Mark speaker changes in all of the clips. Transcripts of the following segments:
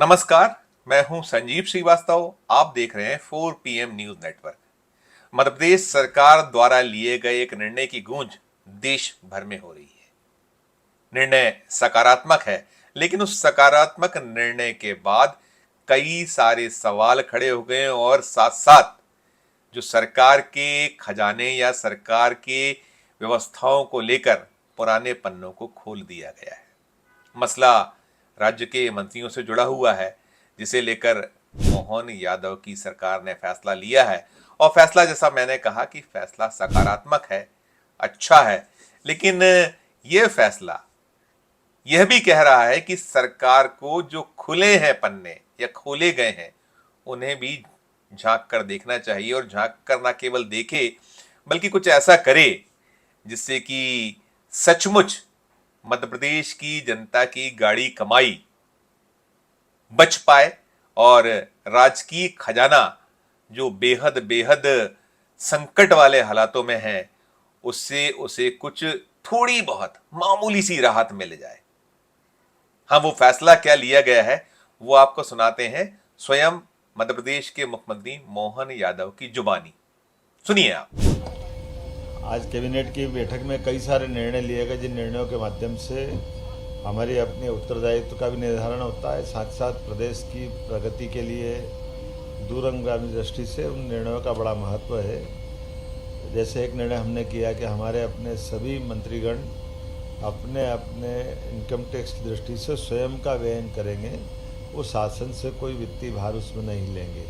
Speaker 1: नमस्कार। मैं हूं संजीव श्रीवास्तव। आप देख रहे हैं 4 PM news network. Madhya Pradesh सरकार द्वारा लिए गए एक निर्णय की गूंज देश भर में हो रही है। निर्णय सकारात्मक है, लेकिन उस सकारात्मक निर्णय के बाद कई सारे सवाल खड़े हो गए और साथ साथ जो सरकार के खजाने या सरकार के व्यवस्थाओं को लेकर पुराने पन्नों को खोल दिया गया है। मसला राज्य के मंत्रियों से जुड़ा हुआ है, जिसे लेकर मोहन यादव की सरकार ने फैसला लिया है। और फैसला, जैसा मैंने कहा कि फैसला सकारात्मक है, अच्छा है, लेकिन यह फैसला यह भी कह रहा है कि सरकार को जो खुले हैं पन्ने या खोले गए हैं, उन्हें भी झांक कर देखना चाहिए। और झांक कर ना केवल देखे, बल्कि कुछ ऐसा करे जिससे कि सचमुच मध्य प्रदेश की जनता की गाड़ी कमाई बच पाए और राजकीय खजाना जो बेहद बेहद संकट वाले हालातों में है, उससे उसे कुछ थोड़ी बहुत मामूली सी राहत मिल जाए। हाँ, वो फैसला क्या लिया गया है वो आपको सुनाते हैं स्वयं मध्य प्रदेश के मुख्यमंत्री मोहन यादव की जुबानी। सुनिए आप।
Speaker 2: आज कैबिनेट की बैठक में कई सारे निर्णय लिए गए, जिन निर्णयों के माध्यम से हमारी अपने उत्तरदायित्व का भी निर्धारण होता है, साथ साथ प्रदेश की प्रगति के लिए दूरगामी दृष्टि से उन निर्णयों का बड़ा महत्व है। जैसे एक निर्णय हमने किया कि हमारे अपने सभी मंत्रीगण अपने अपने इनकम टैक्स की दृष्टि से स्वयं का व्ययन करेंगे, वो शासन से कोई वित्तीय भार उसमें नहीं लेंगे।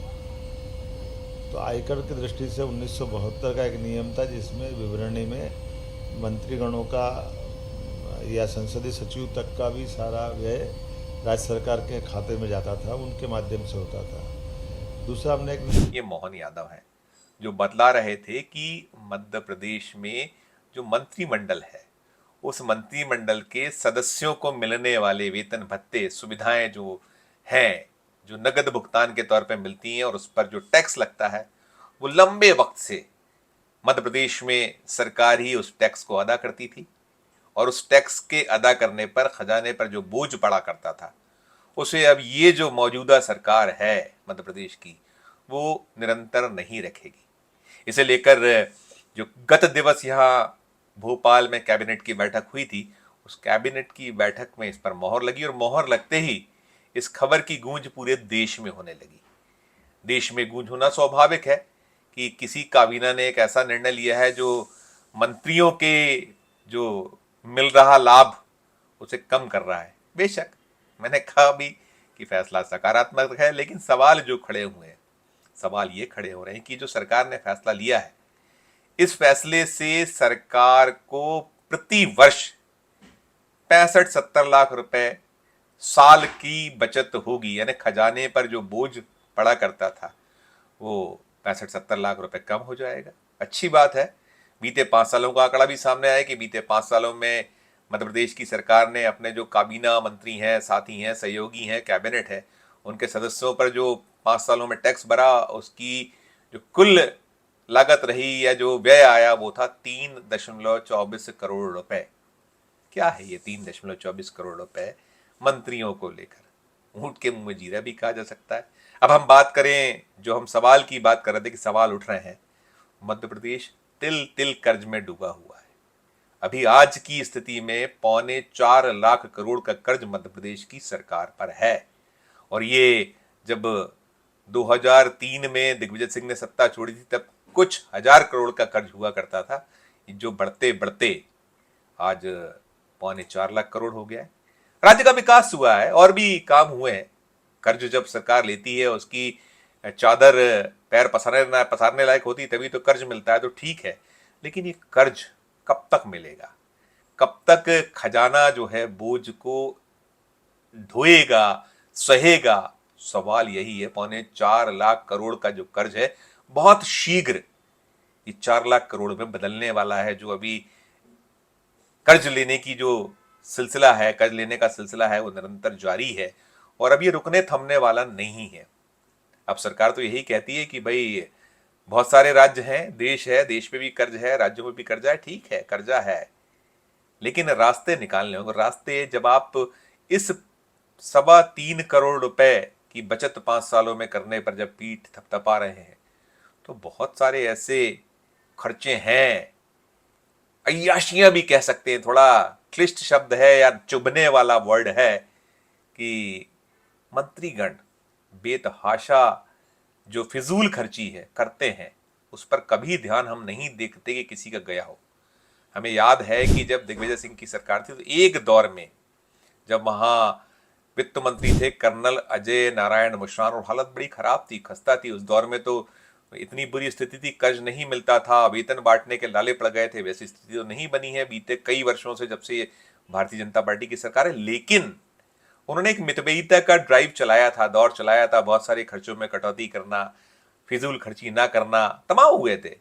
Speaker 2: तो आयकर की दृष्टि से 1972 का एक नियम था, जिसमें विवरणी में मंत्रीगणों का या संसदीय सचिव तक का भी सारा व्यय राज्य सरकार के खाते में जाता था, उनके माध्यम से होता था। दूसरा हमने एक
Speaker 1: ये मोहन यादव हैं जो बतला रहे थे कि मध्य प्रदेश में जो मंत्रिमंडल है, उस मंत्रिमंडल के सदस्यों को मिलने वाले वेतन भत्ते सुविधाएं जो हैं, जो नगद भुगतान के तौर पर मिलती हैं और उस पर जो टैक्स लगता है, वो लंबे वक्त से मध्य प्रदेश में सरकार ही उस टैक्स को अदा करती थी। और उस टैक्स के अदा करने पर खजाने पर जो बोझ पड़ा करता था, उसे अब ये जो मौजूदा सरकार है मध्य प्रदेश की, वो निरंतर नहीं रखेगी। इसे लेकर जो गत दिवस यहाँ भोपाल में कैबिनेट की बैठक हुई थी, उस कैबिनेट की बैठक में इस पर मोहर लगी और मोहर लगते ही इस खबर की गूंज पूरे देश में होने लगी। देश में गूंज होना स्वाभाविक है कि किसी काबीना ने एक ऐसा निर्णय लिया है जो मंत्रियों के जो मिल रहा लाभ उसे कम कर रहा है। बेशक मैंने कहा भी कि फैसला सकारात्मक है, लेकिन सवाल जो खड़े हुए हैं, सवाल ये खड़े हो रहे हैं कि जो सरकार ने फैसला लिया है, इस फैसले से सरकार को प्रति वर्ष 65-70 लाख रुपए साल की बचत होगी। यानी खजाने पर जो बोझ पड़ा करता था, वो 65-70 लाख रुपए कम हो जाएगा। अच्छी बात है। बीते 5 सालों का आंकड़ा भी सामने आया कि बीते 5 सालों में मध्य प्रदेश की सरकार ने अपने जो काबीना मंत्री हैं, साथी हैं, सहयोगी हैं, कैबिनेट है, उनके सदस्यों पर जो 5 सालों में टैक्स भरा, उसकी जो कुल लागत रही या जो व्यय आया, वो था 3.24 करोड़ रुपए। क्या है ये 3.24 करोड़ रुपए मंत्रियों को लेकर? ऊंट के मुंह में जीरा भी कहा जा सकता है। अब हम बात करें, जो हम सवाल की बात कर रहे थे कि सवाल उठ रहे हैं, मध्य प्रदेश तिल तिल कर्ज में डूबा हुआ है। अभी आज की स्थिति में 4.25 लाख करोड़ का कर्ज मध्य प्रदेश की सरकार पर है। और ये जब 2003 में दिग्विजय सिंह ने सत्ता छोड़ी थी, तब कुछ हजार करोड़ का कर्ज हुआ करता था, जो बढ़ते बढ़ते आज 4.25 लाख करोड़ हो गया है। राज्य का विकास हुआ है और भी काम हुए हैं। कर्ज जब सरकार लेती है, उसकी चादर पैर पसारने लायक होती, तभी तो कर्ज मिलता है, तो ठीक है। लेकिन ये कर्ज कब तक मिलेगा? कब तक खजाना जो है बोझ को ढोएगा, सहेगा? सवाल यही है। 4.25 लाख करोड़ का जो कर्ज है, बहुत शीघ्र ये 4 लाख करोड़ में बदलने वाला है। जो अभी कर्ज लेने की जो सिलसिला है, कर्ज लेने का सिलसिला है, वो निरंतर जारी है और अब ये रुकने थमने वाला नहीं है। अब सरकार तो यही कहती है कि भाई बहुत सारे राज्य हैं, देश है, देश में भी कर्ज है, राज्यों में भी कर्जा है। ठीक है, कर्जा है, लेकिन रास्ते निकालने होंगे। रास्ते जब आप इस 3.25 करोड़ रुपए की बचत 5 सालों में करने पर जब पीठ थपथपा रहे हैं, तो बहुत सारे ऐसे खर्चे हैं, अय्याशियां भी कह सकते हैं, थोड़ा क्लिष्ट शब्द है या चुभने वाला वर्ड है, कि मंत्रीगण बेतहाशा जो फिजूल खर्ची है करते हैं, उस पर कभी ध्यान हम नहीं देखते कि किसी का गया हो। हमें याद है कि जब दिग्विजय सिंह की सरकार थी, तो एक दौर में जब वहां वित्त मंत्री थे कर्नल अजय नारायण मिश्रान, और हालत बड़ी खराब थी, खस्ता थी। उस दौर में तो इतनी बुरी स्थिति थी, कर्ज नहीं मिलता था, वेतन बांटने के लाले पड़ गए थे। वैसी स्थिति तो नहीं बनी है बीते कई वर्षों से, जब से ये भारतीय जनता पार्टी की सरकार है। लेकिन उन्होंने एक मितव्ययिता का ड्राइव चलाया था, दौर चलाया था, बहुत सारे खर्चों में कटौती करना, फिजूल खर्ची ना करना, तमाम हुए थे।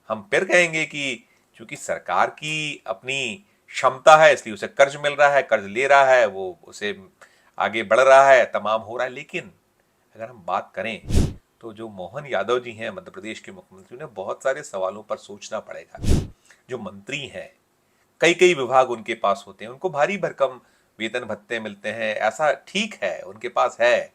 Speaker 1: हम फिर कहेंगे कि चूंकि सरकार की अपनी क्षमता है, इसलिए उसे कर्ज मिल रहा है, कर्ज ले रहा है, वो उसे आगे बढ़ रहा है, तमाम हो रहा है। लेकिन अगर हम बात करें तो जो मोहन यादव जी हैं मध्य प्रदेश के मुख्यमंत्री, उन्हें बहुत सारे सवालों पर सोचना पड़ेगा। जो मंत्री हैं, कई कई विभाग उनके पास होते हैं, उनको भारी भरकम वेतन भत्ते मिलते हैं, ऐसा ठीक है, उनके पास है।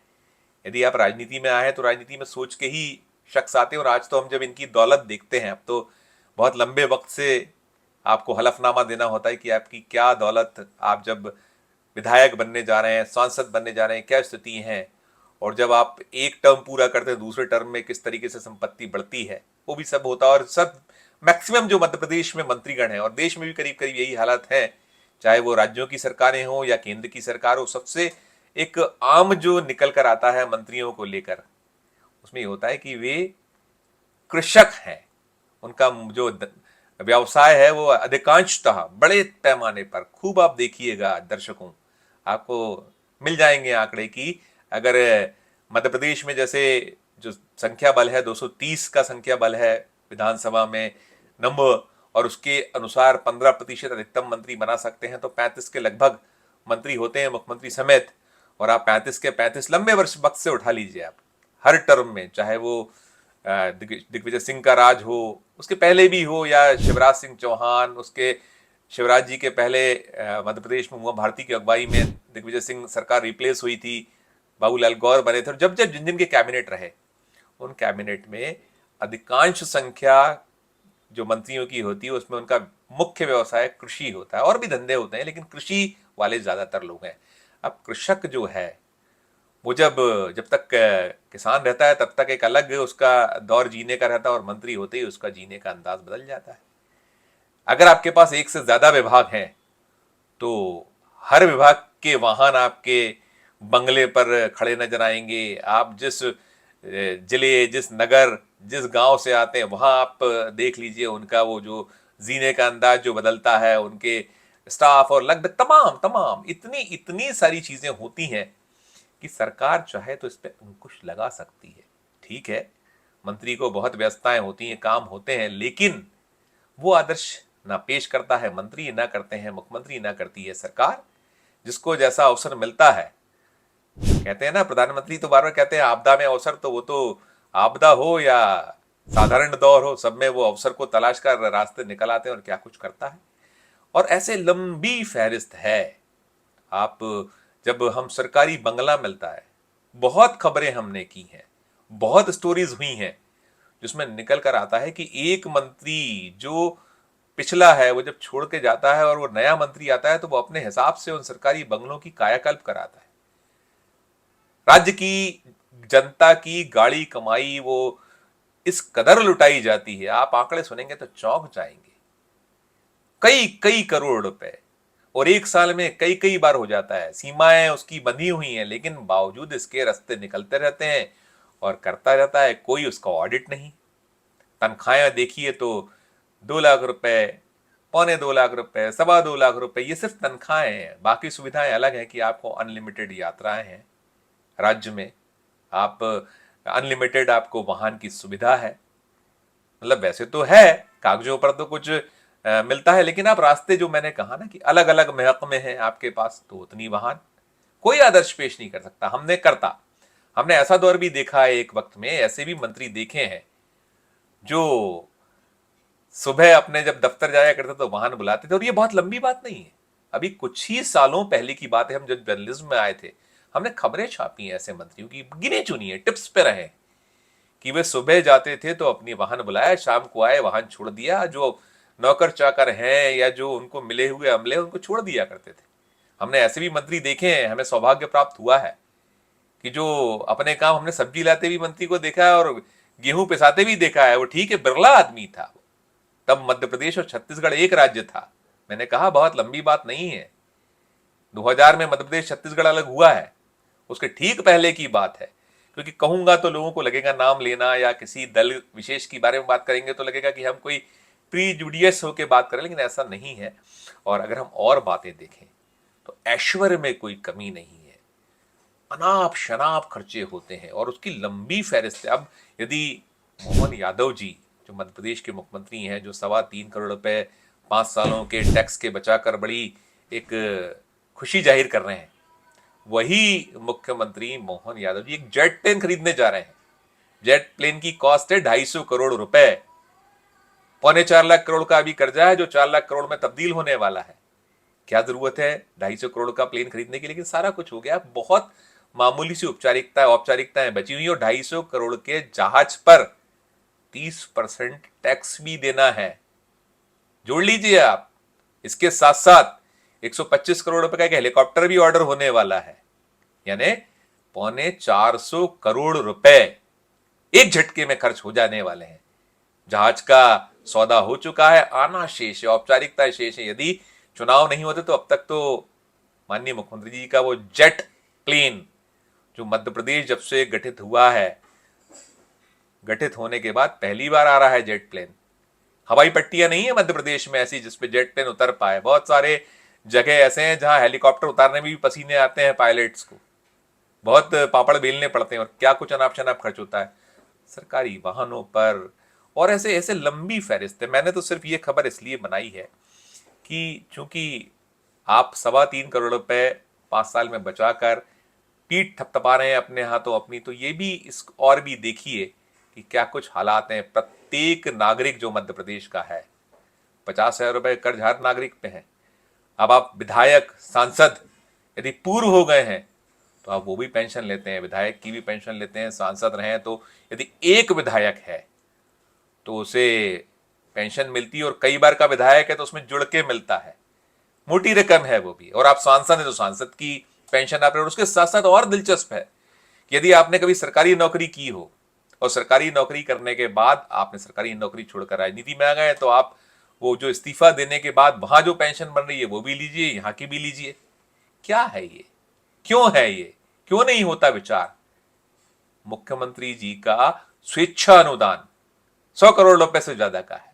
Speaker 1: यदि आप राजनीति में आए तो राजनीति में सोच के ही शख्स आते हैं। और आज तो हम जब इनकी दौलत देखते हैं, अब तो बहुत लंबे वक्त से आपको हलफनामा देना होता है कि आपकी क्या दौलत, आप जब विधायक बनने जा रहे हैं, सांसद बनने जा रहे हैं, क्या स्थिति है, और जब आप एक टर्म पूरा करते हैं, दूसरे टर्म में किस तरीके से संपत्ति बढ़ती है, वो भी सब होता है। और सब मैक्सिमम जो मध्य प्रदेश में मंत्रीगण हैं, और देश में भी करीब करीब यही हालत है, चाहे वो राज्यों की सरकारें हो या केंद्र की सरकार हो, सबसे एक आम जो निकल कर आता है मंत्रियों को लेकर, उसमें ये होता है कि वे कृषक हैं। उनका जो व्यवसाय है वो अधिकांशतः बड़े पैमाने पर, खूब आप देखिएगा दर्शकों, आपको मिल जाएंगे आंकड़े की, अगर मध्य प्रदेश में जैसे जो संख्या बल है 230 का संख्या बल है विधानसभा में नंबर, और उसके अनुसार 15% अधिकतम मंत्री बना सकते हैं, तो 35 के लगभग मंत्री होते हैं मुख्यमंत्री समेत। और आप 35 के 35 लंबे वर्ष वक्त से उठा लीजिए आप, हर टर्म में, चाहे वो दिग्विजय सिंह का राज हो, उसके पहले भी हो, या शिवराज सिंह चौहान, उसके शिवराज जी के पहले मध्य प्रदेश में उमा भारती की अगुवाई में दिग्विजय सिंह सरकार रिप्लेस हुई थी, बाबूलाल गौर बने थे, और जब जब जिन जिन के कैबिनेट रहे, उन कैबिनेट में अधिकांश संख्या जो मंत्रियों की होती है, उसमें उनका मुख्य व्यवसाय कृषि होता है। और भी धंधे होते हैं, लेकिन कृषि वाले ज्यादातर लोग हैं। अब कृषक जो है वो जब जब तक किसान रहता है, तब तक एक अलग उसका दौर जीने का रहता है, और मंत्री होते ही उसका जीने का अंदाज बदल जाता है। अगर आपके पास एक से ज्यादा विभाग हैं, तो हर विभाग के वाहन आपके बंगले पर खड़े नजर आएंगे। आप जिस जिले, जिस नगर, जिस गांव से आते हैं, वहां आप देख लीजिए उनका वो जो जीने का अंदाज जो बदलता है, उनके स्टाफ, और लगभग तमाम तमाम इतनी इतनी सारी चीजें होती हैं कि सरकार चाहे तो इस पे अंकुश लगा सकती है। ठीक है, मंत्री को बहुत व्यस्तताएं होती हैं, काम होते हैं, लेकिन वो आदर्श ना पेश करता है मंत्री, ना करते हैं मुख्यमंत्री, ना करती है सरकार। जिसको जैसा अवसर मिलता है, कहते हैं ना, प्रधानमंत्री तो बार बार कहते हैं आपदा में अवसर, तो वो तो आपदा हो या साधारण दौर हो, सब में वो अवसर को तलाश कर रास्ते निकल आते हैं और क्या कुछ करता है। और ऐसे लंबी फहरिस्त है। आप जब हम सरकारी बंगला मिलता है, बहुत खबरें हमने की हैं, बहुत स्टोरीज हुई हैं, जिसमें निकल कर आता है कि एक मंत्री जो पिछला है, वो जब छोड़ के जाता है और वो नया मंत्री आता है, तो वो अपने हिसाब से उन सरकारी बंगलों की कायाकल्प कराता है। राज्य की जनता की गाड़ी कमाई वो इस कदर लुटाई जाती है, आप आंकड़े सुनेंगे तो चौंक जाएंगे। कई कई करोड़ रुपए, और एक साल में कई कई बार हो जाता है। सीमाएं उसकी बंधी हुई हैं, लेकिन बावजूद इसके रास्ते निकलते रहते हैं और करता रहता है, कोई उसका ऑडिट नहीं। तनख्वाहें देखिए तो 2 लाख रुपए, 2.25 लाख रुपए, 2.25 लाख रुपए, ये सिर्फ तनख्वाहें हैं। बाकी सुविधाएं अलग है कि आपको अनलिमिटेड यात्राएं हैं राज्य में, आप अनलिमिटेड आपको वाहन की सुविधा है। मतलब वैसे तो है, कागजों पर तो कुछ मिलता है, लेकिन आप रास्ते, जो मैंने कहा ना कि अलग अलग महकमे हैं आपके पास, तो उतनी वाहन कोई आदर्श पेश नहीं कर सकता। हमने ऐसा दौर भी देखा है, एक वक्त में ऐसे भी मंत्री देखे हैं जो सुबह अपने जब दफ्तर जाया करते तो वाहन बुलाते थे। और ये बहुत लंबी बात नहीं है, अभी कुछ ही सालों पहले की बात है, हम जब जर्नलिज्म में आए थे, हमने खबरें छापी हैं ऐसे मंत्रियों की, गिने चुनी है, टिप्स पे रहे कि वे सुबह जाते थे तो अपनी वाहन बुलाया, शाम को आए वाहन छोड़ दिया, जो नौकर चाकर हैं या जो उनको मिले हुए अमले उनको छोड़ दिया करते थे। हमने ऐसे भी मंत्री देखे हैं, हमें सौभाग्य प्राप्त हुआ है कि जो अपने काम, हमने सब्जी लाते भी मंत्री को देखा है और गेहूं पिसाते भी देखा है। वो ठीक है, बिरला आदमी था। तब मध्य प्रदेश और छत्तीसगढ़ एक राज्य था। मैंने कहा बहुत लंबी बात नहीं है, 2000 में मध्य प्रदेश छत्तीसगढ़ अलग हुआ है, उसके ठीक पहले की बात है। क्योंकि कहूंगा तो लोगों को लगेगा नाम लेना या किसी दल विशेष के बारे में बात करेंगे तो लगेगा कि हम कोई प्रीजुडियस होकर बात करें, लेकिन ऐसा नहीं है। और अगर हम और बातें देखें तो ऐश्वर्य में कोई कमी नहीं है, अनाप शनाप खर्चे होते हैं और उसकी लंबी फहरिस्त है। अब यदि मोहन यादव जी जो मध्य प्रदेश के मुख्यमंत्री हैं, जो 3.25 करोड़ रुपए 5 सालों के टैक्स के बचाकर बड़ी एक खुशी जाहिर कर रहे हैं, वही मुख्यमंत्री मोहन यादव जी एक जेट प्लेन खरीदने जा रहे हैं। जेट प्लेन की कॉस्ट है 250 करोड़ रुपए, 3.25 लाख करोड़ का अभी कर्जा है जो 4 लाख करोड़ में तब्दील होने वाला है। क्या जरूरत है 250 करोड़ का प्लेन खरीदने की, लेकिन सारा कुछ हो गया। बहुत मामूली सी औपचारिकताएं बची हुई और 250 करोड़ के जहाज पर 30% टैक्स भी देना है। जोड़ लीजिए आप, इसके साथ साथ 125 करोड़ रुपए का एक हेलीकॉप्टर भी ऑर्डर होने वाला है, यानी 450 करोड़ रुपए एक झटके में खर्च हो जाने वाले हैं। जहाज का सौदा हो चुका है, आना शेष है, औपचारिकता शेष है। यदि चुनाव नहीं होते तो अब तक तो माननीय मुख्यमंत्री जी का वो जेट प्लेन, जो मध्य प्रदेश जब से गठित हुआ है, गठित होने के बाद पहली बार आ रहा है जेट प्लेन। हवाई पट्टियां नहीं है मध्य प्रदेश में ऐसी जिसपे जेट प्लेन उतर पाए। बहुत सारे जगह ऐसे हैं जहां हेलीकॉप्टर उतारने में भी पसीने आते हैं पायलट्स को, बहुत पापड़ बेलने पड़ते हैं और क्या कुछ अनाप शनाप खर्च होता है सरकारी वाहनों पर। और ऐसे ऐसे लंबी फहरिस्त है। मैंने तो सिर्फ ये खबर इसलिए बनाई है कि चूंकि आप 3.25 करोड़ रुपए 5 साल में बचाकर पीठ थपथपा रहे हैं अपने हाथों अपनी, तो ये भी इस और भी देखिए कि क्या कुछ हालात हैं। प्रत्येक नागरिक जो मध्य प्रदेश का है, 50,000 रुपए कर्ज हर नागरिक पे है। अब आप विधायक सांसद यदि पूर्व हो गए हैं तो आप वो भी पेंशन लेते हैं, विधायक की भी पेंशन लेते हैं। सांसद रहे तो यदि एक विधायक है तो उसे पेंशन मिलती है, और कई बार का विधायक है तो उसमें जुड़ के मिलता है, मोटी रकम है वो भी। और आप सांसद हैं तो सांसद की पेंशन आप, और उसके साथ साथ और दिलचस्प है कि यदि आपने कभी सरकारी नौकरी की हो और सरकारी नौकरी करने के बाद आपने सरकारी नौकरी छोड़कर राजनीति में आ गए, तो आप वो जो इस्तीफा देने के बाद वहां जो पेंशन बन रही है वो भी लीजिए, यहां की भी लीजिए। क्या है ये, क्यों है ये, क्यों नहीं होता विचार? मुख्यमंत्री जी का स्वेच्छा अनुदान 100 करोड़ रुपए से ज्यादा का है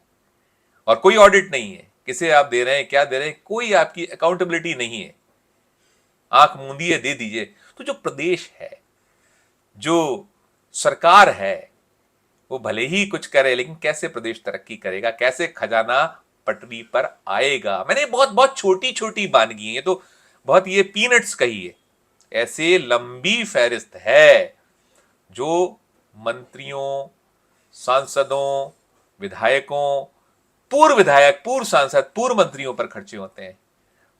Speaker 1: और कोई ऑडिट नहीं है, किसे आप दे रहे हैं, क्या दे रहे हैं, कोई आपकी अकाउंटेबिलिटी नहीं है। आंख मूंदी है, दे दीजिए। तो जो प्रदेश है, जो सरकार है, वो भले ही कुछ करे, लेकिन कैसे प्रदेश तरक्की करेगा, कैसे खजाना पटरी पर आएगा? मैंने बहुत बहुत छोटी छोटी बानगी है, ये तो बहुत ये पीनट्स कही है। ऐसे लंबी फहरिस्त है जो मंत्रियों, सांसदों, विधायकों, पूर्व विधायक, पूर्व सांसद, पूर्व मंत्रियों पर खर्चे होते हैं।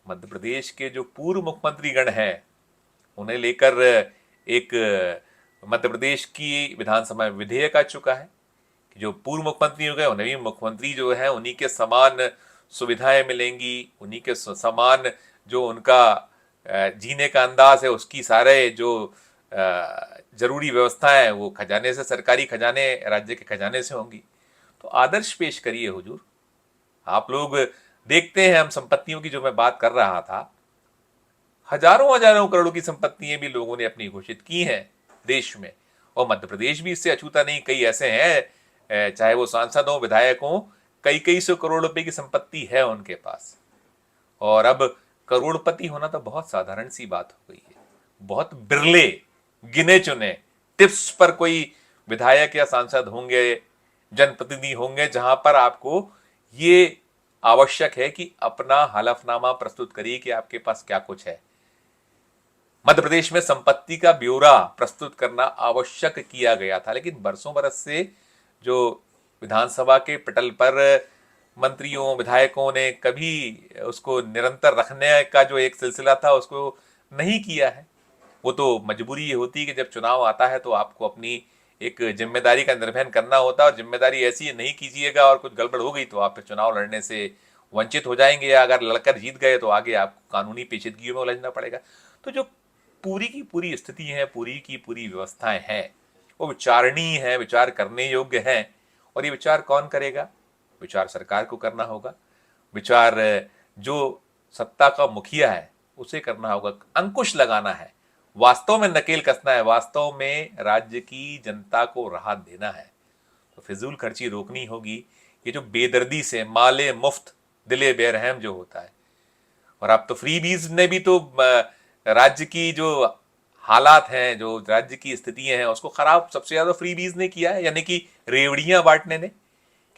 Speaker 1: मध्य प्रदेश के जो पूर्व मुख्यमंत्रीगण हैं उन्हें लेकर एक मध्य प्रदेश की विधानसभा में विधेयक आ चुका है कि जो पूर्व मुख्यमंत्री हो गए उन्हें भी मुख्यमंत्री जो है उन्हीं के समान सुविधाएं मिलेंगी, उन्हीं के समान जो उनका जीने का अंदाज है उसकी सारे जो जरूरी व्यवस्थाएं वो खजाने से, सरकारी खजाने, राज्य के खजाने से होंगी। तो आदर्श पेश करिए हुजूर। आप लोग देखते हैं, हम संपत्तियों की जो मैं बात कर रहा था, हजारों हजारों करोड़ों की संपत्तियां भी लोगों ने अपनी घोषित की हैं देश में, और मध्य प्रदेश भी इससे अछूता नहीं। कई ऐसे हैं, चाहे वो सांसद हो, विधायक हो, कई कई सौ करोड़ रुपए की संपत्ति है उनके पास। और अब करोड़पति होना तो बहुत साधारण सी बात हो गई है। बहुत बिरले, गिने चुने टिप्स पर कोई विधायक या सांसद होंगे, जनप्रतिनिधि होंगे, जहां पर आपको ये आवश्यक है कि अपना हलफनामा प्रस्तुत करिए कि आपके पास क्या कुछ है। मध्य प्रदेश में संपत्ति का ब्यौरा प्रस्तुत करना आवश्यक किया गया था, लेकिन बरसों बरस से जो विधानसभा के पटल पर मंत्रियों, विधायकों ने कभी उसको निरंतर रखने का जो एक सिलसिला था उसको नहीं किया है। वो तो मजबूरी ये होती है कि जब चुनाव आता है तो आपको अपनी एक जिम्मेदारी का निर्वहन करना होता है, और जिम्मेदारी ऐसी है नहीं कीजिएगा और कुछ गड़बड़ हो गई तो आप फिर चुनाव लड़ने से वंचित हो जाएंगे, या अगर लड़कर जीत गए तो आगे आपको कानूनी पेचीदगियों में उलझना पड़ेगा। तो जो पूरी की पूरी स्थिति है, पूरी की पूरी व्यवस्थाएं हैं, वो विचारणीय है, विचार करने योग्य है। और ये विचार कौन करेगा? विचार सरकार को करना होगा, विचार जो सत्ता का मुखिया है उसे करना होगा, अंकुश लगाना है, वास्तव में नकेल कसना है, वास्तव में राज्य की जनता को राहत देना है। तो फिजूल खर्ची रोकनी होगी। ये जो बेदर्दी से माले मुफ्त दिले बेरहम जो होता है, और अब तो फ्री बीज ने भी तो राज्य की जो हालात हैं, जो राज्य की स्थितियां हैं, उसको खराब सबसे ज्यादा फ्री बीज ने किया है, यानी कि रेवड़ियां बांटने ने,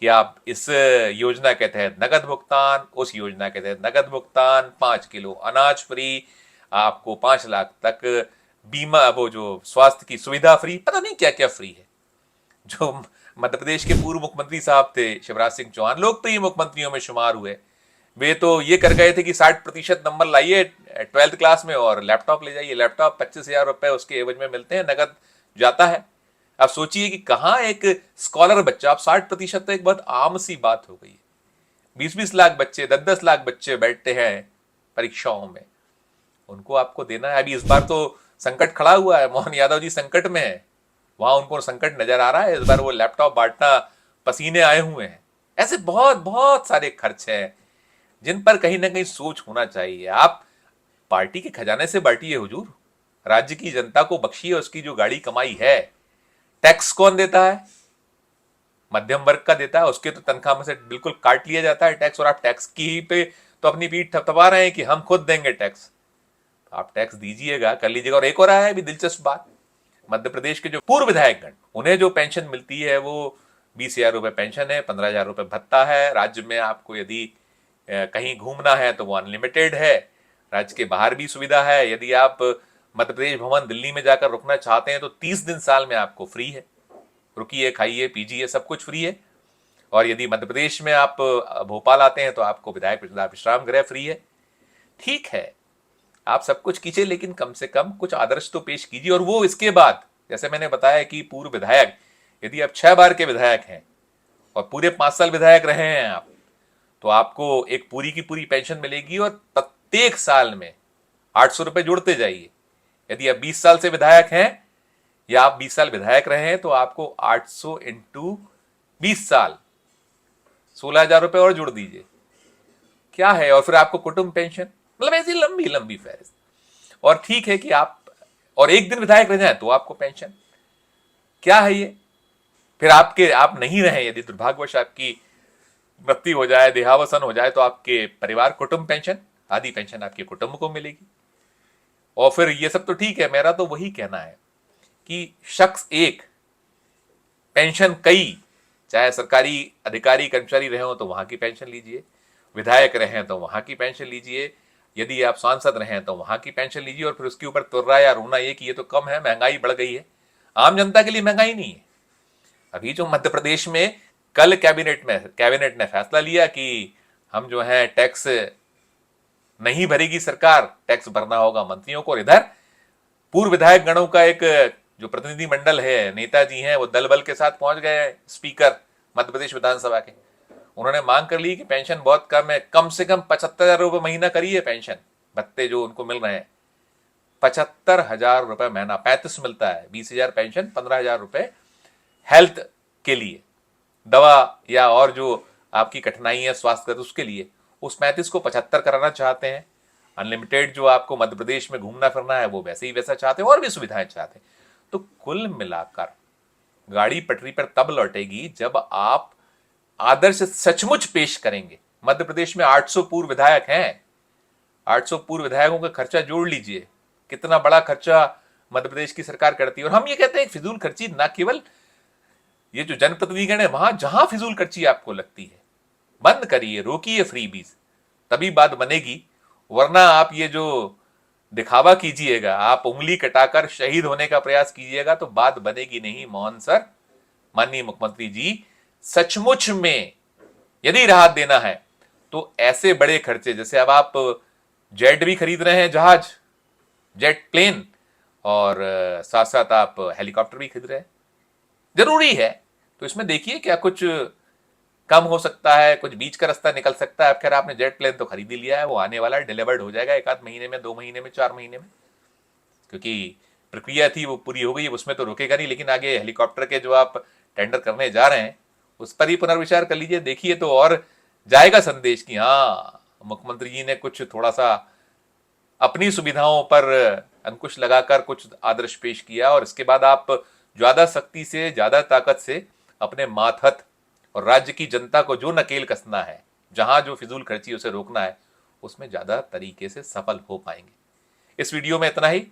Speaker 1: कि आप इस योजना के तहत नगद भुगतान, उस योजना के तहत नगद भुगतान, 5 किलो अनाज फ्री, आपको 5 लाख तक बीमा, वो जो स्वास्थ्य की सुविधा फ्री, पता नहीं क्या क्या फ्री है। जो मध्य प्रदेश के पूर्व मुख्यमंत्री साहब थे शिवराज सिंह चौहान, लोकप्रिय मुख्यमंत्रियों में शुमार हुए, वे तो ये कर गए थे कि 60% नंबर लाइए 12th क्लास में और लैपटॉप ले जाइए। लैपटॉप 25,000 रुपए उसके एवज में मिलते हैं, नगद जाता है। अब सोचिए कि कहां एक स्कॉलर बच्चा, अब 60% तो एक बहुत आम सी बात हो गई है। 20-20 लाख बच्चे, 10-10 लाख बच्चे बैठते हैं परीक्षाओं में, उनको आपको देना है। अभी इस बार तो संकट खड़ा हुआ है, मोहन यादव जी संकट में है, वहां उनको संकट नजर आ रहा है। इस बार वो लैपटॉप बांटना, पसीने आए हुए हैं। ऐसे बहुत बहुत सारे खर्च हैं जिन पर कहीं ना कहीं सोच होना चाहिए। आप पार्टी के खजाने से बांटिए हुजूर, राज्य की जनता को बख्शिए उसकी जो गाड़ी कमाई है। टैक्स कौन देता है? मध्यम वर्ग का देता है, उसके तो तनख्वाह में से बिल्कुल काट लिया जाता है टैक्स, और आप टैक्स की ही पे तो अपनी पीठ थपथपा रहे हैं कि हम खुद देंगे टैक्स। तो आप टैक्स दीजिएगा, कर लीजिएगा। और एक और है भी दिलचस्प बात, मध्य प्रदेश के जो पूर्व विधायकगण, उन्हें जो पेंशन मिलती है वो 20,000 रुपए पेंशन है, 15,000 रुपए भत्ता है। राज्य में आपको यदि कहीं घूमना है तो वो अनलिमिटेड है, राज्य के बाहर भी सुविधा है। यदि आप मध्य प्रदेश भवन दिल्ली में जाकर रुकना चाहते हैं तो 30 दिन साल में आपको फ्री है, रुकिए, खाइए, पीजिए, सब कुछ फ्री है। और यदि मध्य प्रदेश में आप भोपाल आते हैं तो आपको विधायक विश्राम गृह फ्री है। ठीक है, आप सब कुछ कीजिए, लेकिन कम से कम कुछ आदर्श तो पेश कीजिए। और वो इसके बाद, जैसे मैंने बताया कि पूर्व विधायक, यदि आप 6 बार के विधायक हैं और पूरे 5 साल विधायक रहे हैं आप, तो आपको एक पूरी की पूरी पेंशन मिलेगी, और प्रत्येक साल में 800 रुपए जोड़ते जाइए। यदि आप 20 साल से विधायक हैं या आप 20 साल विधायक रहे हैं तो आपको 800 इंटू 20 साल 16,000 रुपए और जोड़ दीजिए, क्या है। और फिर आपको कुटुंब पेंशन, मतलब ऐसी लंबी लंबी फहरिस्त। और ठीक है कि आप और एक दिन विधायक रह जाए तो आपको पेंशन, क्या है ये। फिर आप नहीं रहे, यदि दुर्भाग्यवश आपकी मृत्यु हो जाए, देहावसान हो जाए, तो आपके परिवार कुटुंब पेंशन, आधी पेंशन आपके कुटुंब को मिलेगी। और फिर ये सब तो ठीक है, मेरा तो वही कहना है कि शख्स एक, पेंशन कई, चाहे सरकारी अधिकारी कर्मचारी रहे हो तो वहां की पेंशन लीजिए, विधायक रहे तो वहां की पेंशन लीजिए, यदि आप सांसद रहे तो वहां की पेंशन लीजिए। और फिर उसके ऊपर तुर्रा या रोना ये कि ये तो कम है, महंगाई बढ़ गई है। आम जनता के लिए महंगाई नहीं है। अभी जो मध्य प्रदेश में कल कैबिनेट ने फैसला लिया कि हम जो है टैक्स नहीं भरेगी सरकार, टैक्स भरना होगा मंत्रियों को। और इधर पूर्व विधायक गणों का एक जो प्रतिनिधि मंडल है, नेताजी हैं, वो दल बल के साथ पहुंच गए स्पीकर मध्य प्रदेश विधानसभा के। उन्होंने मांग कर ली कि पेंशन बहुत कम है, कम से कम 75,000 रुपए महीना करिए पेंशन, भत्ते जो उनको मिल रहे हैं 75,000 रुपए महीना। 35 मिलता है, 20,000 पेंशन, 15,000 रुपए हेल्थ के लिए, दवा या और जो आपकी कठिनाई है स्वास्थ्य उसके लिए। उस 35 को 75 कराना चाहते हैं। अनलिमिटेड जो आपको मध्य प्रदेश में घूमना फिरना है वो वैसे ही वैसा चाहते हैं, और भी सुविधाएं चाहते हैं। तो कुल मिलाकर गाड़ी पटरी पर तब लौटेगी जब आप आदर्श सचमुच पेश करेंगे। मध्य प्रदेश में 800 पूर्व विधायक हैं, 800 पूर्व विधायकों का खर्चा जोड़ लीजिए, कितना बड़ा खर्चा मध्य प्रदेश की सरकार करती है। और हम ये कहते हैं फिजूल खर्ची ना केवल ये जो जनप्रतिनिधिगण है, वहां जहां फिजूल खर्ची आपको लगती है बंद करिए, रोकिए फ्री बीज, तभी बात बनेगी। वरना आप ये जो दिखावा कीजिएगा, आप उंगली कटाकर शहीद होने का प्रयास कीजिएगा, तो बात बनेगी नहीं। मोहन सर, माननीय मुख्यमंत्री जी, सचमुच में यदि राहत देना है तो ऐसे बड़े खर्चे, जैसे अब आप जेट भी खरीद रहे हैं, जहाज, जेट प्लेन, और साथ साथ आप हेलीकॉप्टर भी खरीद रहे हैं, जरूरी है। तो इसमें देखिए क्या कुछ कम हो सकता है, कुछ बीच का रास्ता निकल सकता है। अब खैर आपने जेट प्लेन तो खरीद ही लिया है, वो आने वाला है, डिलीवर्ड हो जाएगा एक आध महीने में, 2 महीने में, 4 महीने में, क्योंकि प्रक्रिया थी वो पूरी हो गई, उसमें तो रुकेगा नहीं। लेकिन आगे हेलीकॉप्टर के जो आप टेंडर करने जा रहे हैं उस पर ही पुनर्विचार कर लीजिए, देखिए तो और जाएगा संदेश कि हाँ मुख्यमंत्री जी ने कुछ थोड़ा सा अपनी सुविधाओं पर अंकुश लगाकर कुछ आदर्श पेश किया। और इसके बाद आप ज्यादा सख्ती से, ज्यादा ताकत से अपने मातहत और राज्य की जनता को जो नकेल कसना है, जहां जो फिजूल खर्ची उसे रोकना है, उसमें ज्यादा तरीके से सफल हो पाएंगे। इस वीडियो में इतना ही।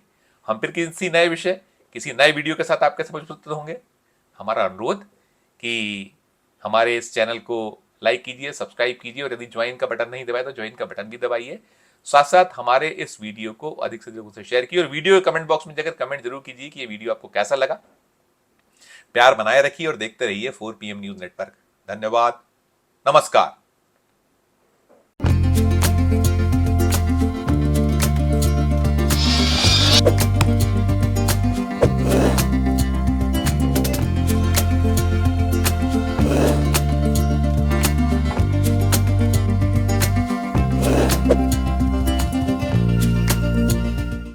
Speaker 1: हम फिर किसी नए विषय, किसी नए वीडियो के साथ आपके समक्ष उपस्थित होंगे। हमारा अनुरोध कि हमारे इस चैनल को लाइक कीजिए, सब्सक्राइब कीजिए, और यदि ज्वाइन का बटन नहीं दबाए तो ज्वाइन का बटन भी दबाइए। साथ साथ हमारे इस वीडियो को अधिक से अधिक से शेयर कीजिए, और वीडियो के कमेंट बॉक्स में जाकर कमेंट जरूर कीजिए कि ये वीडियो आपको कैसा लगा। प्यार बनाए रखिए और देखते रहिए 4 PM न्यूज नेटवर्क। धन्यवाद, नमस्कार।